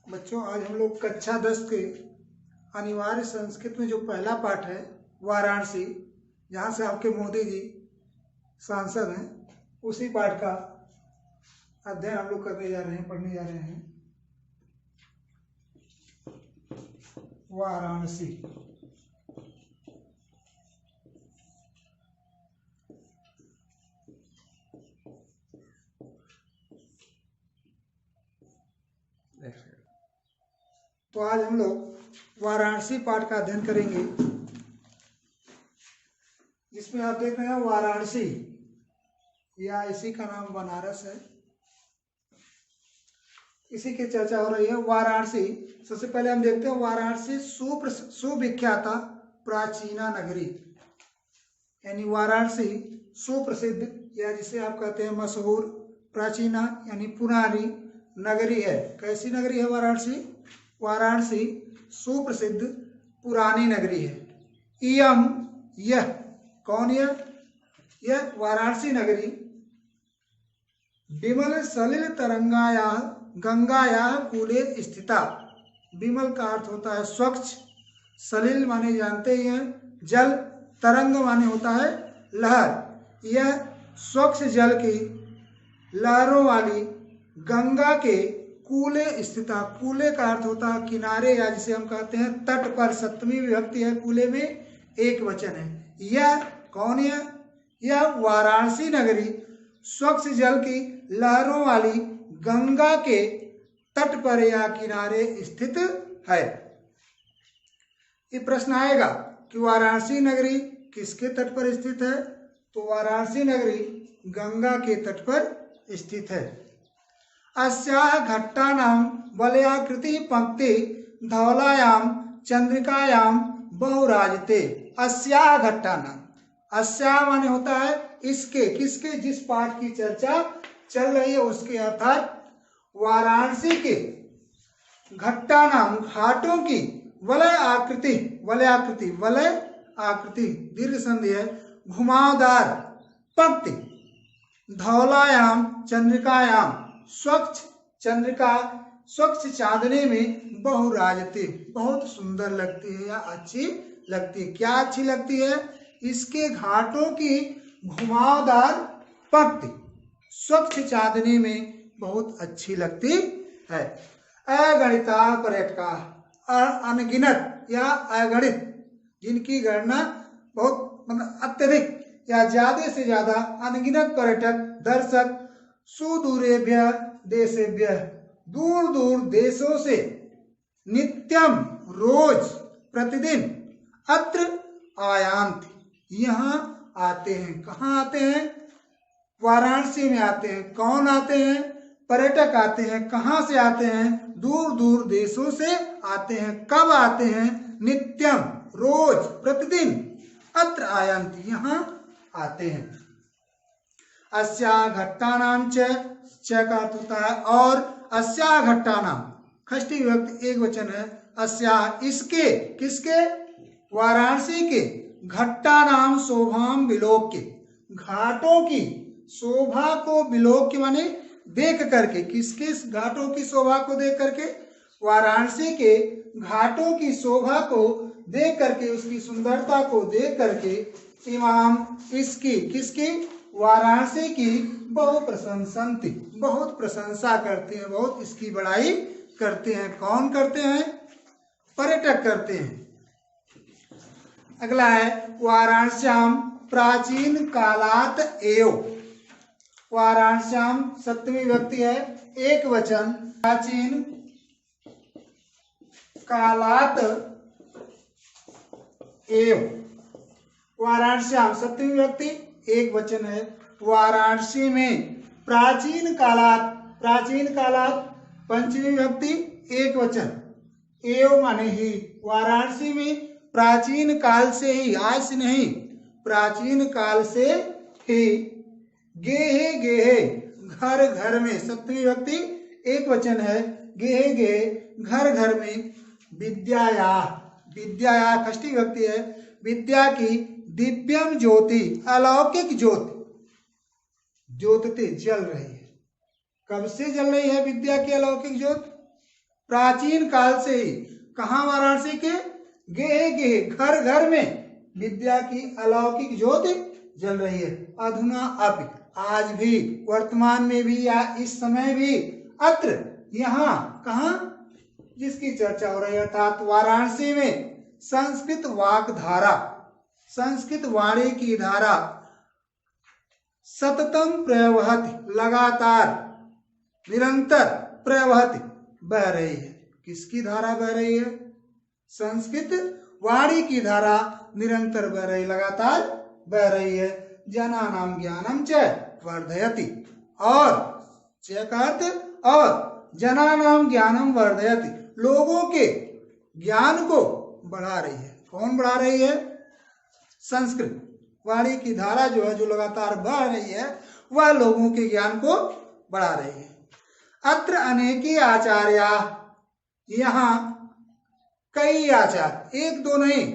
बच्चों, आज हम लोग कक्षा 10 के अनिवार्य संस्कृत में जो पहला पाठ है वाराणसी, जहाँ से आपके मोदी जी सांसद हैं, उसी पाठ का अध्ययन हम लोग करने जा रहे हैं, पढ़ने जा रहे हैं। वाराणसी। तो आज हम लोग वाराणसी पाठ का अध्ययन करेंगे, जिसमें आप देख रहे हैं वाराणसी, या इसी का नाम बनारस है, इसी की चर्चा हो रही है। वाराणसी, सबसे पहले हम देखते हैं वाराणसी सुविख्याता प्राचीना नगरी, यानी वाराणसी सुप्रसिद्ध, या जिसे आप कहते हैं मशहूर, प्राचीना यानी पुरानी नगरी है। कैसी नगरी है वाराणसी? वाराणसी सुप्रसिद्ध पुरानी नगरी है। इयम, यह, कौन यह वाराणसी नगरी विमल सलिल तरंगाया गंगाया कूले स्थिता। विमल का अर्थ होता है स्वच्छ, सलिल माने जानते ही हैं जल, तरंग माने होता है लहर। यह स्वच्छ जल की लहरों वाली गंगा के कूले स्थिता। कूले का अर्थ होता है किनारे, या जिसे हम कहते हैं तट पर। सप्तमी विभक्ति है, कूले में एक वचन है। यह कौन है? यह वाराणसी नगरी स्वच्छ जल की लहरों वाली गंगा के तट पर या किनारे स्थित है। ये प्रश्न आएगा कि वाराणसी नगरी किसके तट पर स्थित है? तो वाराणसी नगरी गंगा के तट पर स्थित है। अस्याः घट्टानां वलयाकृति पंक्ति धवलायां चंद्रिकायां बहुराजते। अस्याः घट्टानां, अस्या माने होता है इसके, किसके, जिस पाठ की चर्चा चल रही है उसके, अर्थात वाराणसी के घट्टानां, घाटों की, वलय आकृति, वलय आकृति, वलय आकृति दीर्घ संधि है, घुमावदार पंक्ति, धवलायाम चंद्रिकायाम, स्वच्छ चंद्रिका, स्वच्छ चांदनी में बहुराजते, बहुत सुंदर लगती है या अच्छी लगती है। क्या अच्छी लगती है? इसके घाटों की घुमावदार पंक्ति स्वच्छ चांदनी में बहुत अच्छी लगती है। अगणिता पर्यटका, अनगिनत या अगणित, जिनकी गणना बहुत मतलब अत्यधिक या ज्यादा से ज्यादा अनगिनत पर्यटक दर्शक सुदूरेभ्य देशेभ्य, दूर दूर देशों से, नित्यम रोज, प्रतिदिन, अत्र आयान्ति, यहाँ आते हैं। कहाँ आते हैं? वाराणसी में आते हैं। कौन आते हैं? पर्यटक आते हैं। कहाँ से आते हैं? दूर दूर देशों से आते हैं। कब आते हैं? नित्यम, रोज, प्रतिदिन, अत्र आयान्ति, यहाँ आते हैं। अस्या घट्टानां च का अर्थ होता है और, अस्या घट्टानां षष्ठी विभक्ति एक वचन है। अस्या इसके, किसके? वाराणसी के घट्टानां शोभाम विलोक्य, घाटों की शोभा को विलोक्य माने देख करके, किसके घाटों की शोभा को देख करके? वाराणसी के घाटों की शोभा को देख करके, उसकी सुंदरता को देख करके, इमाम इसकी, किसकी? वाराणसी की बहु प्रशंसन्ति, बहुत प्रशंसा करते हैं, बहुत इसकी बड़ाई करते हैं। कौन करते हैं? पर्यटक करते हैं। अगला है वाराणस्याम प्राचीन कालात एव। वाराणस्याम सप्तमी विभक्ति है, एक वचन, प्राचीन कालात एव। वाराणस्याम सप्तमी विभक्ति एक वचन है। वाराणसी में प्राचीन कालात, प्राचीन कालात पंचमी विभक्ति एक वचन, एव माने ही, वाराणसी में प्राचीन काल से ही, आज से नहीं, प्राचीन काल से ही, गेहे गेहे, घर घर में, सप्तमी विभक्ति एक वचन है, गेहे गेहे, घर घर में, विद्याया, विद्याया षष्ठी विभक्ति है, विद्या की दिव्यम ज्योति, अलौकिक ज्योति, ज्योतते जल रही है, कब से जल रही है विद्या की अलौकिक ज्योत? प्राचीन काल से ही। कहाँ? वाराणसी के गेहे गेहे, घर घर में विद्या की अलौकिक ज्योत जल रही है। अधुना अपि, आज भी, वर्तमान में भी या इस समय भी, अत्र, यहाँ, कहाँ जिसकी चर्चा हो रही है, अर्थात वाराणसी में संस्कृत वाक धारा, संस्कृत वाणी की धारा सततम प्रवहति, लगातार निरंतर प्रवहति, बह रही है। किसकी धारा बह रही है? संस्कृत वाणी की धारा निरंतर बह रही, लगातार बह रही है। जनानाम ज्ञानम च वर्धयति, और च का अर्थ और, जनानाम ज्ञानम वर्धयति, लोगों के ज्ञान को बढ़ा रही है। कौन बढ़ा रही है? संस्कृत वाणी की धारा जो है, जो लगातार बढ़ रही है, वह लोगों के ज्ञान को बढ़ा रही है। अत्र अनेकी आचार्या, यहाँ कई आचार्य, एक दो नहीं,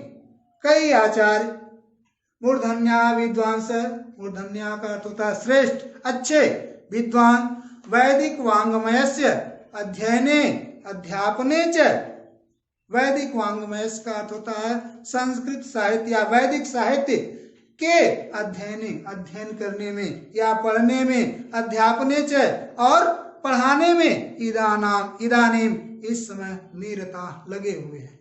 कई आचार्य, मूर्धन्या विद्वांस, मूर्धन्या का अर्थ होता है श्रेष्ठ, अच्छे विद्वान, वैदिक वांग्मयस्य अध्ययने अध्यापने च, वैदिक वांग्मय का अर्थ होता है संस्कृत साहित्य या वैदिक साहित्य के अध्ययन करने में या पढ़ने में, अध्यापने च, और पढ़ाने में, इदानीम इस समय निरता लगे हुए हैं।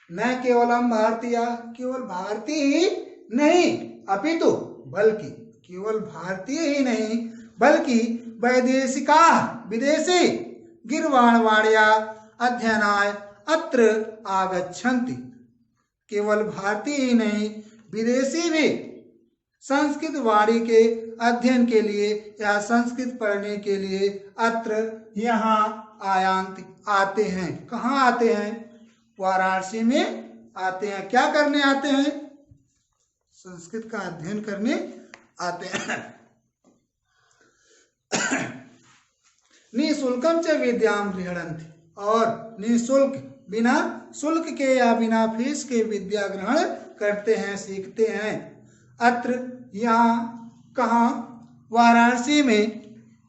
न केवलम भारतीय, केवल भारतीय ही नहीं, अपितु बल्कि, केवल भारतीय ही नहीं बल्कि वैदेशिका, विदेशी गिर्वाणवाण्या अध्ययनाय अत्र आगच्छन्ति, केवल भारतीय ही नहीं विदेशी भी संस्कृत वाणी के अध्ययन के लिए या संस्कृत पढ़ने के लिए अत्र, यहाँ आते हैं। कहाँ आते हैं? वाराणसी में आते हैं। क्या करने आते हैं? संस्कृत का अध्ययन करने आते हैं। निःशुल्कम च विद्याम गृह्णन्ति, और निःशुल्क, बिना शुल्क के या बिना फीस के विद्या ग्रहण करते हैं, सीखते हैं। अत्र, यहाँ, कहाँ? वाराणसी में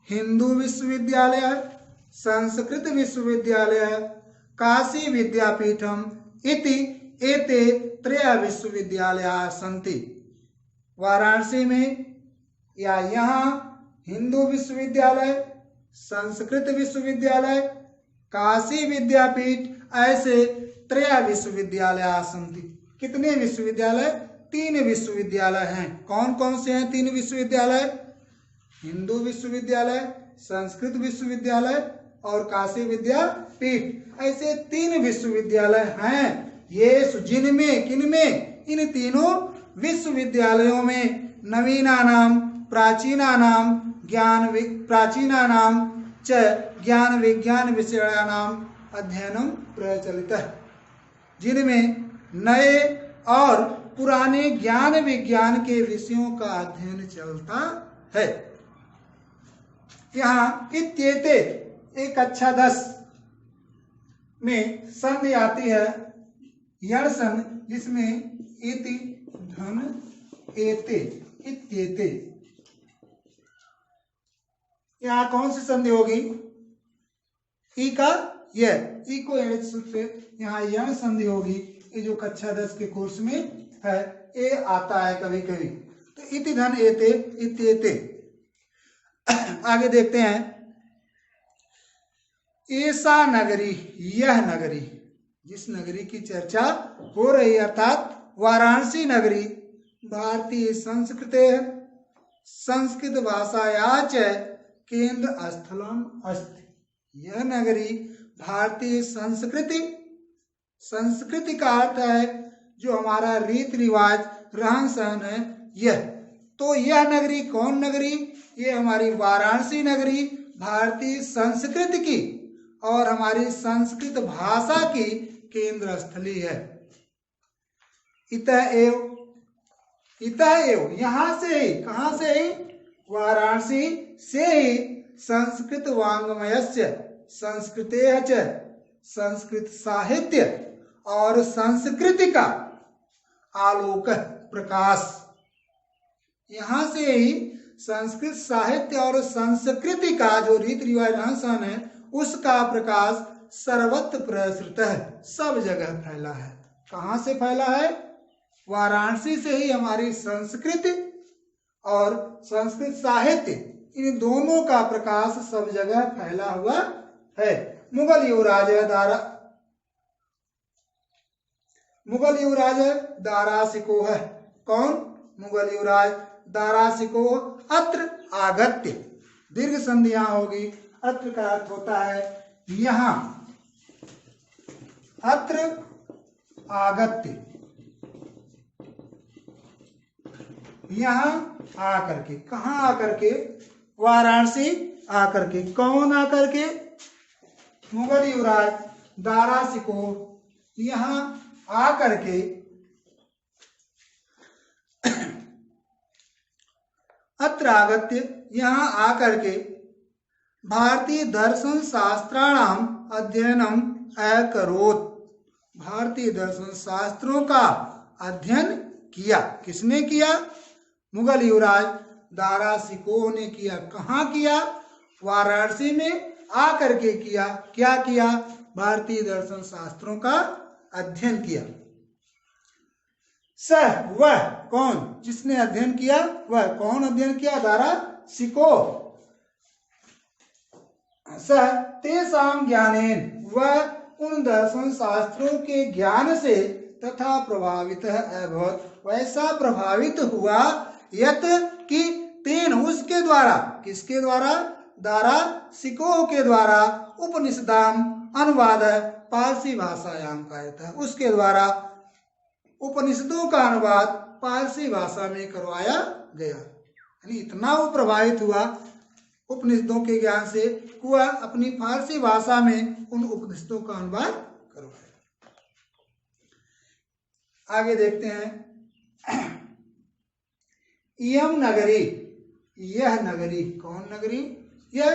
हिंदू विश्वविद्यालय, संस्कृत विश्वविद्यालय, काशी विद्यापीठम इति एते त्रय विश्वविद्यालयाः सन्ति। वाराणसी में या यहाँ हिंदू विश्वविद्यालय, संस्कृत विश्वविद्यालय, काशी विद्यापीठ, ऐसे त्रय विश्वविद्यालयाः सन्ति। कितने विश्वविद्यालय? 3 विश्वविद्यालय हैं। कौन कौन से हैं 3 विश्वविद्यालय? हिंदू विश्वविद्यालय, संस्कृत विश्वविद्यालय और काशी विद्यापीठ, ऐसे 3 विश्वविद्यालय हैं। ये जिनमें, किनमें? इन तीनों विश्वविद्यालयों में नवीनानाम, प्राचीनानाम, प्राचीनानाम च ज्ञान विज्ञान विषयानाम अध्ययनम प्रचलितः, जिनमें नए और पुराने ज्ञान विज्ञान के विषयों का अध्ययन चलता है। यहाँ इत्येते, एक अच्छा 10 में संधि आती है, यण संधि, जिसमें इति धन एते, इत्येते, यहाँ कौन सी संधि होगी? ई का यह, ई को से यहाँ यण संधि होगी। ये जो कक्षा 10 के कोर्स में है, ये आता है कभी कभी। तो इति धन एते, इत्येते। आगे देखते हैं, ऐसा नगरी, यह नगरी, जिस नगरी की चर्चा हो रही है, अर्थात वाराणसी नगरी, भारतीय संस्कृते संस्कृत भाषाया च केंद्र स्थलम अस्ति। यह नगरी भारतीय संस्कृति, संस्कृति का अर्थ है जो हमारा रीति रिवाज, रहन सहन है, यह। तो यह नगरी कौन नगरी? ये हमारी वाराणसी नगरी भारतीय संस्कृति की और हमारी संस्कृत भाषा की केंद्र स्थली है। इतः एव, यहाँ से ही, कहाँ से ही? वाराणसी से ही संस्कृत वाङ्मयस्य, संस्कृतेः च, संस्कृत साहित्य और संस्कृति का आलोक प्रकाश, यहाँ से ही संस्कृत साहित्य और संस्कृति का जो रीति रिवाज रहन सहन है उसका प्रकाश सर्वत्र प्रसृत है, सब जगह फैला है। कहाँ से फैला है? वाराणसी से ही हमारी संस्कृति और संस्कृत साहित्य इन दोनों का प्रकाश सब जगह फैला हुआ है। मुगल युवराज दारा शिकोह है। कौन? मुगल युवराज दारा शिकोह। अत्र आगत्य, दीर्घ संधि यहाँ होगी। अत्र का अर्थ होता है यहाँ, अत्र आगत्य, यहाँ आकर के। कहाँ आकर के? वाराणसी आकर के। कौन आकर के? मुगल युवराज दारा शिकोह यहाँ आकर के अत्र आगत्य, यहाँ आकर के भारतीय दर्शन शास्त्राणाम अध्ययनम अकरोत्, भारतीय दर्शन शास्त्रों का अध्ययन किया। किसने किया? मुगल युवराज दारा शिकोह ने किया। कहाँ किया? वाराणसी में आकर के किया। क्या किया? भारतीय दर्शन शास्त्रों का अध्ययन किया। वह कौन? जिसने अध्ययन किया, वह कौन अध्ययन किया? दारा शिकोह। तेषां ज्ञानेन, वह उन दर्शन शास्त्रों के ज्ञान से तथा प्रभावित अभवत्, वैसा प्रभावित हुआ यत कि तेन, उसके द्वारा। किसके द्वारा? दारा शिकोह के द्वारा उपनिषदाम अनुवाद पारसी भाषायाम कायतः, उसके द्वारा उपनिषदों का अनुवाद पारसी भाषा में करवाया गया। यानी इतना वो प्रभावित हुआ उपनिषदों के ज्ञान से, हुआ अपनी फारसी भाषा में उन उपनिषदों का अनुवाद करवाया। आगे देखते हैं। इयम नगरी, यह नगरी। कौन नगरी? यह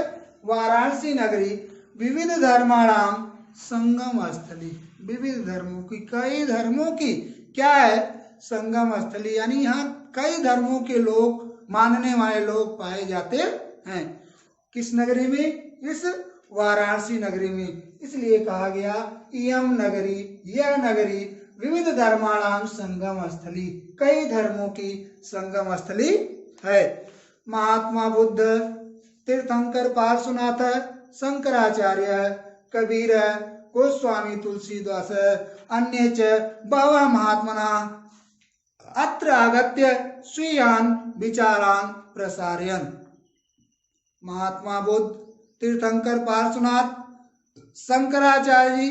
वाराणसी नगरी विविध धर्माणाम संगम स्थली, विविध धर्मों की, कई धर्मों की क्या है? संगम स्थली। यानी यहाँ कई धर्मों के लोग, मानने वाले लोग पाए जाते हैं। किस नगरी में? इस वाराणसी नगरी में। इसलिए कहा गया इयम नगरी, यह नगरी विविध धर्माणाम संगम स्थली, कई धर्मों की संगम स्थली है। महात्मा बुद्ध, तीर्थंकर पार्श्वनाथ, शंकराचार्य, कबीर, गोस्वामी तुलसीदास, अन्य च बहवः महात्मनः अत्र आगत्य स्वीयान् विचारान् प्रसारयन्। महात्मा बुद्ध, तीर्थंकर पार्श्वनाथ, शंकराचार्य जी,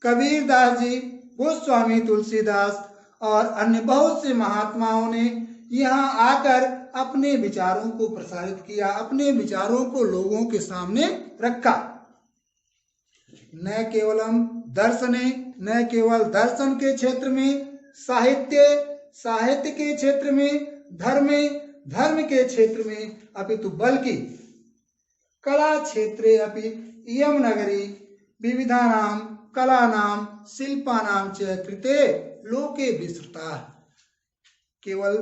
कबीर दास जी, गोस्वामी तुलसीदास और अन्य बहुत से महात्माओं ने यहाँ आकर अपने विचारों को प्रसारित किया, अपने विचारों को लोगों के सामने रखा। न केवलम दर्शने, न केवल दर्शन के क्षेत्र में, साहित्य के क्षेत्र में, धर्म के क्षेत्र में, अपितु बल्कि कला क्षेत्रे अपि इयम नगरी विविधानां कलानां शिल्पानां च कृते लोके विस्तृता। केवल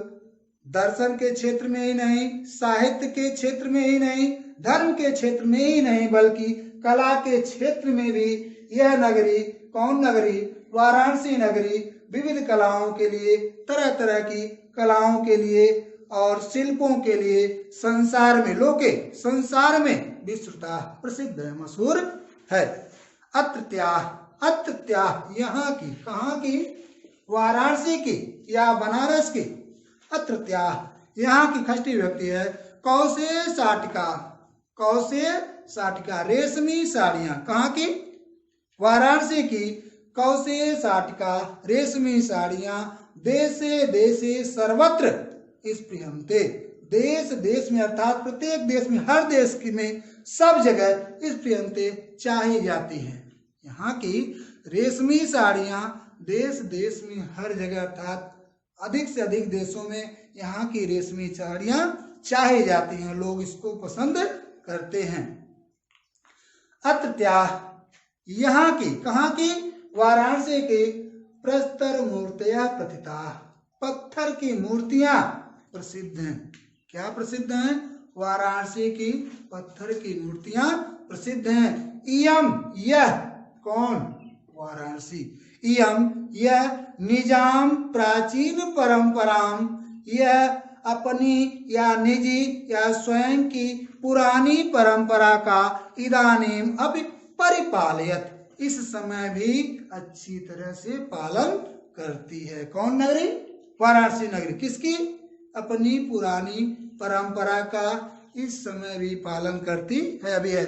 दर्शन के क्षेत्र में ही नहीं, साहित्य के क्षेत्र में ही नहीं, धर्म के क्षेत्र में ही नहीं, बल्कि कला के क्षेत्र में भी यह नगरी, कौन नगरी? वाराणसी नगरी विविध कलाओं के लिए, तरह तरह की कलाओं के लिए और शिल्पों के लिए संसार में, लोके संसार में विस्तृता, प्रसिद्ध है, मशहूर है। अत्रत्याह यहाँ की, कहाँ की? वाराणसी की या बनारस की। अत्रत्याह यहाँ की षष्ठी विभक्ति है। कौशे साटिका, कौशे साटिका, रेशमी साड़ियाँ। कहाँ की? वाराणसी की। कौशे साटिका, रेशमी साड़ियाँ देशे देशे सर्वत्र स्पृहन्ते, देश देश में अर्थात प्रत्येक देश में, हर देश की में, सब जगह स्पृहन्ते चाही जाती हैं। यहाँ की रेशमी साड़ियाँ देश देश में, हर जगह अर्थात अधिक से अधिक देशों में यहाँ की रेशमी साड़ियाँ चाही जाती हैं, लोग इसको पसंद करते हैं। अत्रत्याह यहाँ की, कहाँ की? वाराणसी के प्रस्तर मूर्तियां प्रतिता, पत्थर की मूर्तियां प्रसिद्ध हैं। क्या प्रसिद्ध हैं? वाराणसी की पत्थर की मूर्तियां प्रसिद्ध हैं। इयम यह, कौन? वाराणसी। इयम यह निजाम प्राचीन परंपराम, यह अपनी या निजी या स्वयं की पुरानी परंपरा का इदानीम अभी परिपालयत, इस समय भी अच्छी तरह से पालन करती है। कौन नगरी? वाराणसी नगरी। किसकी? अपनी पुरानी परंपरा का इस समय भी पालन करती है। अभी है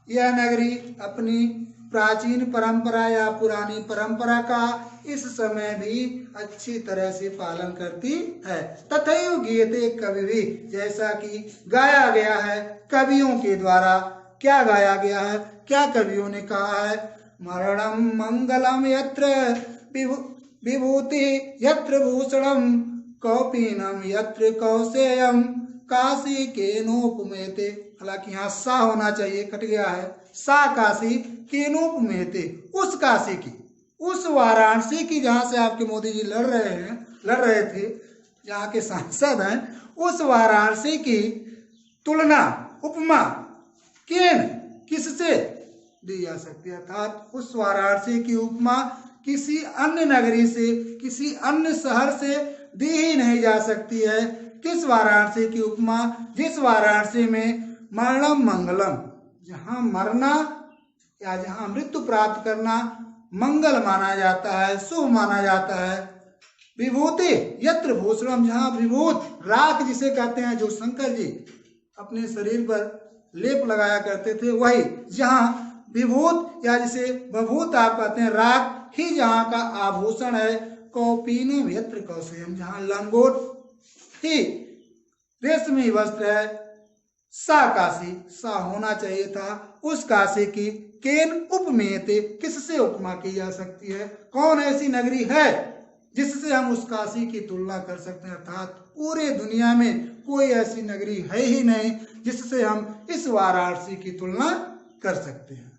यह नगरी अपनी प्राचीन परंपरा या पुरानी परंपरा का इस समय भी अच्छी तरह से पालन करती है। तथैव गीयते कवि भी, जैसा कि गाया गया है कवियों के द्वारा। क्या गाया गया है? क्या कवियों ने कहा है? मरणम मंगलम यत्र विभूति यत्र भूषणम कौपीनम यत्र कौशेयम काशी केनोपमेते। हालांकि यहाँ सा होना चाहिए, कट गया है। सा काशी केनोपमेते, उस काशी की, उस वाराणसी की जहाँ से आपके मोदी जी लड़ रहे थे, जहाँ के सांसद हैं, उस वाराणसी की तुलना, उपमा किससे दी जा सकती है? अर्थात उस वाराणसी की उपमा किसी अन्य नगरी से, किसी अन्य शहर से दी ही नहीं जा सकती है। किस वाराणसी की उपमा? जिस वाराणसी में मरणम मंगलम, जहाँ मरना या जहाँ मृत्यु प्राप्त करना मंगल माना जाता है, शुभ माना जाता है। विभूति यत्र भूषणम, जहाँ विभूत, राख जिसे कहते हैं, जो शंकर जी अपने शरीर पर लेप लगाया करते थे, वही जहाँ विभूत या जिसे बभूत आप कहते हैं, राख ही जहाँ का आभूषण है। कौपीनम यत्र कौशेयम, जहाँ लंगोट ही रेशमी वस्त्र है। सा काशी, सा होना चाहिए था, उस काशी की केन उपमेयते, किससे उपमा की जा सकती है? कौन ऐसी नगरी है जिससे हम उस काशी की तुलना कर सकते हैं? अर्थात पूरे दुनिया में कोई ऐसी नगरी है ही नहीं जिससे हम इस वाराणसी की तुलना कर सकते हैं।